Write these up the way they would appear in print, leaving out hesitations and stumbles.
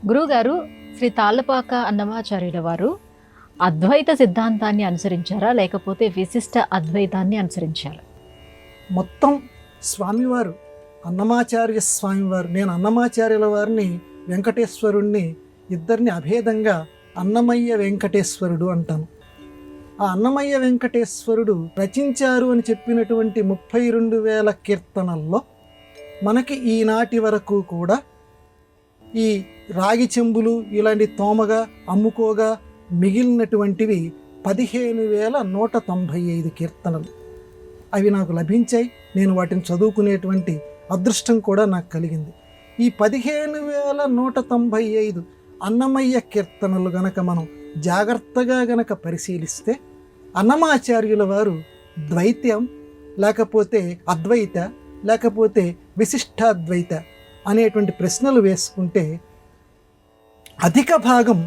గురువుగారు, శ్రీ తాళ్ళపాక అన్నమాచార్యుల వారు అద్వైత సిద్ధాంతాన్ని అనుసరించారా, లేకపోతే విశిష్ట అద్వైతాన్ని అనుసరించారా? మొత్తం స్వామివారు అన్నమాచార్య స్వామివారు, నేను అన్నమాచార్యుల వారిని వెంకటేశ్వరుణ్ణి ఇద్దరిని అభేదంగా అన్నమయ్య వెంకటేశ్వరుడు అంటాను. ఆ అన్నమయ్య వెంకటేశ్వరుడు రచించారు అని చెప్పినటువంటి 32,000 కీర్తనల్లో మనకి ఈనాటి వరకు కూడా ఈ రాగి చెంబులు ఇలాంటి తోమగా అమ్ముకోగా మిగిలినటువంటివి 15,195 కీర్తనలు. అవి నాకు లభించాయి. నేను వాటిని చదువుకునేటువంటి అదృష్టం కూడా నాకు కలిగింది. ఈ 15,195 అన్నమయ్య కీర్తనలు గనక మనం జాగ్రత్తగా గనక పరిశీలిస్తే అన్నమాచార్యుల వారు ద్వైత్యం లేకపోతే అద్వైత లేకపోతే విశిష్టాద్వైత అనేటువంటి ప్రశ్నలు వేసుకుంటే అధిక భాగం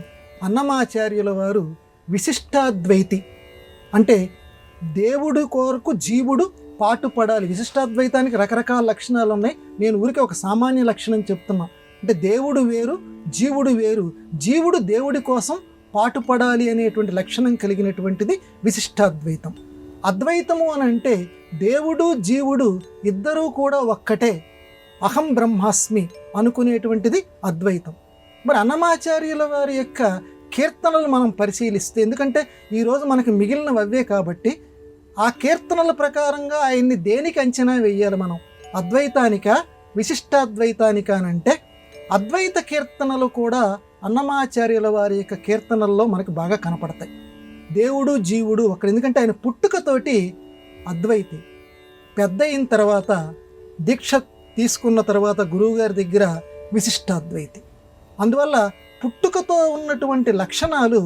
అన్నమాచార్యుల వారు విశిష్టాద్వైతి, అంటే దేవుడు కొరకు జీవుడు పాటుపడాలి. విశిష్టాద్వైతానికి రకరకాల లక్షణాలు ఉన్నాయి. నేను ఊరికే ఒక సామాన్య లక్షణం చెప్తున్నా. అంటే దేవుడు వేరు, జీవుడు వేరు, జీవుడు దేవుడి కోసం పాటుపడాలి అనేటువంటి లక్షణం కలిగినటువంటిది విశిష్టాద్వైతం. అద్వైతము అని అంటే దేవుడు జీవుడు ఇద్దరూ కూడా ఒక్కటే, అహం బ్రహ్మాస్మి అనుకునేటువంటిది అద్వైతం. మరి అన్నమాచార్యుల వారి యొక్క కీర్తనలు మనం పరిశీలిస్తే, ఎందుకంటే ఈరోజు మనకి మిగిలినవి అవే కాబట్టి ఆ కీర్తనల ప్రకారంగా ఆయన్ని దేనికి అంచనా వేయాలి మనం? అద్వైతానిక విశిష్టాద్వైతానిక అని అంటే అద్వైత కీర్తనలు కూడా అన్నమాచార్యుల వారి యొక్క కీర్తనల్లో మనకు బాగా కనపడతాయి. దేవుడు జీవుడు ఒకడు, ఎందుకంటే ఆయన పుట్టుకతోటి అద్వైతి, పెద్ద అయిన తర్వాత దీక్ష తీసుకున్న తర్వాత గురువుగారి దగ్గర విశిష్టాద్వైతి. అందువల్ల పుట్టుకతో ఉన్నటువంటి లక్షణాలు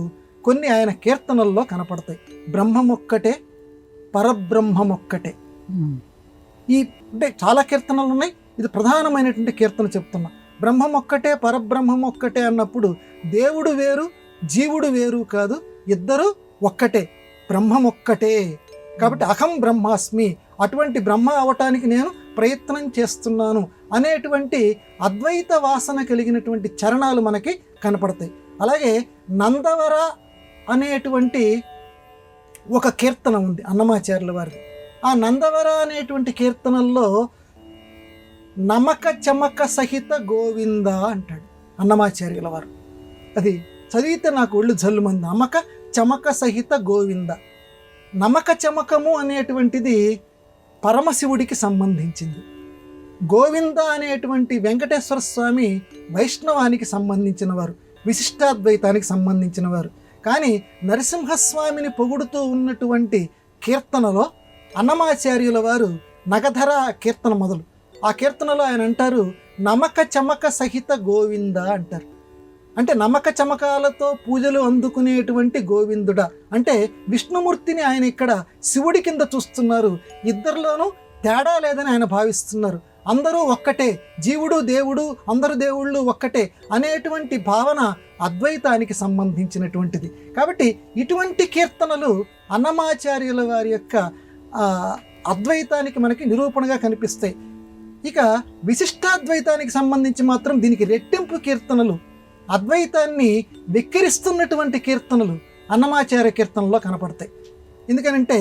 కొన్ని ఆయన కీర్తనల్లో కనపడతాయి. బ్రహ్మమొక్కటే, పరబ్రహ్మమొక్కటే. ఈ అంటే చాలా కీర్తనలు ఉన్నాయి, ఇది ప్రధానమైనటువంటి కీర్తన చెప్తున్నా. బ్రహ్మమొక్కటే పరబ్రహ్మమొక్కటే అన్నప్పుడు దేవుడు వేరు జీవుడు వేరు కాదు, ఇద్దరు ఒక్కటే, బ్రహ్మమొక్కటే. కాబట్టి అహం బ్రహ్మాస్మి, అటువంటి బ్రహ్మ అవటానికి నేను ప్రయత్నం చేస్తున్నాను అనేటువంటి అద్వైత వాసన కలిగినటువంటి చరణాలు మనకి కనపడతాయి. అలాగే నందవర అనేటువంటి ఒక కీర్తన ఉంది అన్నమాచార్యుల వారిది. ఆ నందవర అనేటువంటి కీర్తనల్లో నమక చమక సహిత గోవింద అంటాడు అన్నమాచార్యుల వారు. అది చదివితే నాకు ఒళ్ళు జల్లుమంది. నమక చమక సహిత గోవింద. నమక చమకము అనేటువంటిది పరమశివుడికి సంబంధించింది. గోవింద అనేటువంటి వెంకటేశ్వర స్వామి వైష్ణవానికి సంబంధించిన వారు, విశిష్టాద్వైతానికి సంబంధించిన వారు. కానీ నరసింహస్వామిని పొగుడుతూ ఉన్నటువంటి కీర్తనలో అన్నమాచార్యుల వారు నగధర కీర్తన మొదలు. ఆ కీర్తనలో ఆయన అంటారు నమక చమక సహిత గోవింద అంటారు. అంటే నమక చమకాలతో పూజలు అందుకునేటువంటి గోవిందుడా, అంటే విష్ణుమూర్తిని ఆయన ఇక్కడ శివుడి కింద చూస్తున్నారు. ఇద్దరిలోనూ తేడా లేదని ఆయన భావిస్తున్నారు. అందరూ ఒక్కటే, జీవుడు దేవుడు అందరు దేవుళ్ళు ఒక్కటే అనేటువంటి భావన అద్వైతానికి సంబంధించినటువంటిది. కాబట్టి ఇటువంటి కీర్తనలు అన్నమాచార్యుల వారి యొక్క అద్వైతానికి మనకి నిరూపణగా కనిపిస్తాయి. ఇక విశిష్టాద్వైతానికి సంబంధించి మాత్రం దీనికి రెట్టింపు కీర్తనలు, అద్వైతాన్ని వెక్కిరిస్తున్నటువంటి కీర్తనలు అన్నమాచార్య కీర్తనలో కనపడతాయి. ఎందుకనంటే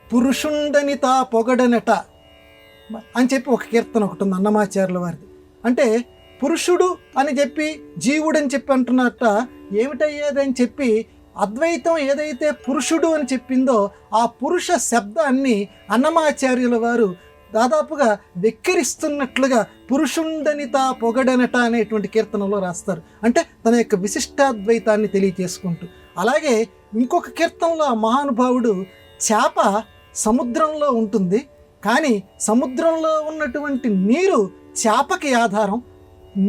పురుషుండని తా పొగడనట అని చెప్పి ఒక కీర్తన ఒకటి ఉంది అన్నమాచార్యుల వారిది. అంటే పురుషుడు అని చెప్పి జీవుడు అని చెప్పి అంటున్నట్ట, ఏమిటయ్యేదని చెప్పి అద్వైతం ఏదైతే పురుషుడు అని చెప్పిందో ఆ పురుష శబ్దాన్ని అన్నమాచార్యుల వారు దాదాపుగా వెక్కిరిస్తున్నట్లుగా పురుషుండనిత పొగడనట అనేటువంటి కీర్తనలో రాస్తారు. అంటే తన యొక్క విశిష్టాద్వైతాన్ని తెలియజేసుకుంటూ. అలాగే ఇంకొక కీర్తనలో ఆ మహానుభావుడు చేప సముద్రంలో ఉంటుంది, కానీ సముద్రంలో ఉన్నటువంటి నీరు చేపకి ఆధారం.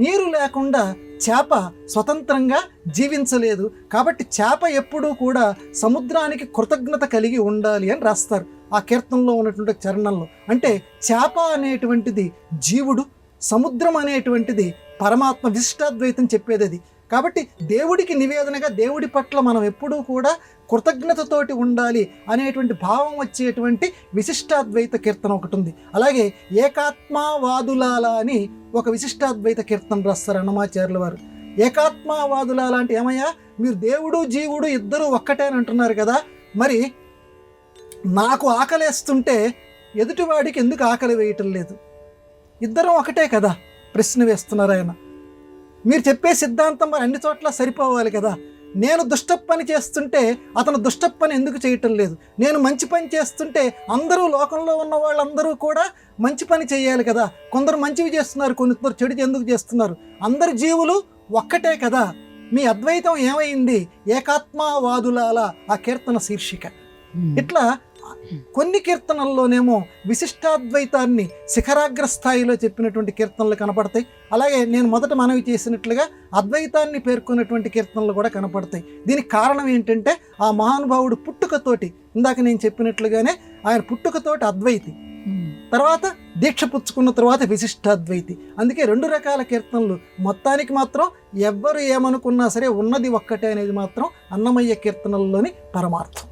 నీరు లేకుండా చేప స్వతంత్రంగా జీవించలేదు. కాబట్టి చేప ఎప్పుడూ కూడా సముద్రానికి కృతజ్ఞత కలిగి ఉండాలి అని రాస్తారు ఆ కీర్తనలో ఉన్నటువంటి చరణంలో. అంటే చేప అనేటువంటిది జీవుడు, సముద్రం అనేటువంటిది పరమాత్మ. విశిష్టాద్వైతం చెప్పేది అది. కాబట్టి దేవుడికి నివేదనగా దేవుడి పట్ల మనం ఎప్పుడూ కూడా కృతజ్ఞతతోటి ఉండాలి అనేటువంటి భావం వచ్చేటువంటి విశిష్టాద్వైత కీర్తన ఒకటి ఉంది. అలాగే ఏకాత్మావాదులాల అని ఒక విశిష్టాద్వైత కీర్తన రాస్తారు అన్నమాచార్యుల వారు. ఏకాత్మావాదులాల అంటే ఏమయ్యా, మీరు దేవుడు జీవుడు ఇద్దరు ఒక్కటే అని అంటున్నారు కదా, మరి నాకు ఆకలేస్తుంటే ఎదుటివాడికి ఎందుకు ఆకలి వేయటం లేదు? ఇద్దరం ఒకటే కదా ప్రశ్న వేస్తున్నారు ఆయన. మీరు చెప్పే సిద్ధాంతం మరి అన్ని చోట్ల సరిపోవాలి కదా. నేను దుష్ట పని చేస్తుంటే అతను దుష్ట పని ఎందుకు చేయటం లేదు? నేను మంచి పని చేస్తుంటే అందరూ లోకంలో ఉన్న వాళ్ళందరూ కూడా మంచి పని చేయాలి కదా. కొందరు మంచివి చేస్తున్నారు, కొందరు చెడు ఎందుకు చేస్తున్నారు? అందరు జీవులు ఒక్కటే కదా. మీ అద్వైతం ఏమైంది? ఏకాత్మావాదులాల ఆ కీర్తన శీర్షిక. ఇట్లా కొన్ని కీర్తనల్లోనేమో విశిష్టాద్వైతాన్ని శిఖరాగ్ర స్థాయిలో చెప్పినటువంటి కీర్తనలు కనపడతాయి. అలాగే నేను మొదట మనవి చేసినట్లుగా అద్వైతాన్ని పేర్కొన్నటువంటి కీర్తనలు కూడా కనపడతాయి. దీనికి కారణం ఏంటంటే ఆ మహానుభావుడు పుట్టుకతోటి, ఇందాక నేను చెప్పినట్లుగానే ఆయన పుట్టుకతోటి అద్వైతి, తర్వాత దీక్ష పుచ్చుకున్న తర్వాత విశిష్టాద్వైతి. అందుకే 2 రకాల కీర్తనలు. మొత్తానికి మాత్రం ఎవ్వరు ఏమనుకున్నా సరే ఉన్నది ఒక్కటే అనేది మాత్రం అన్నమయ్య కీర్తనల్లోని పరమార్థం.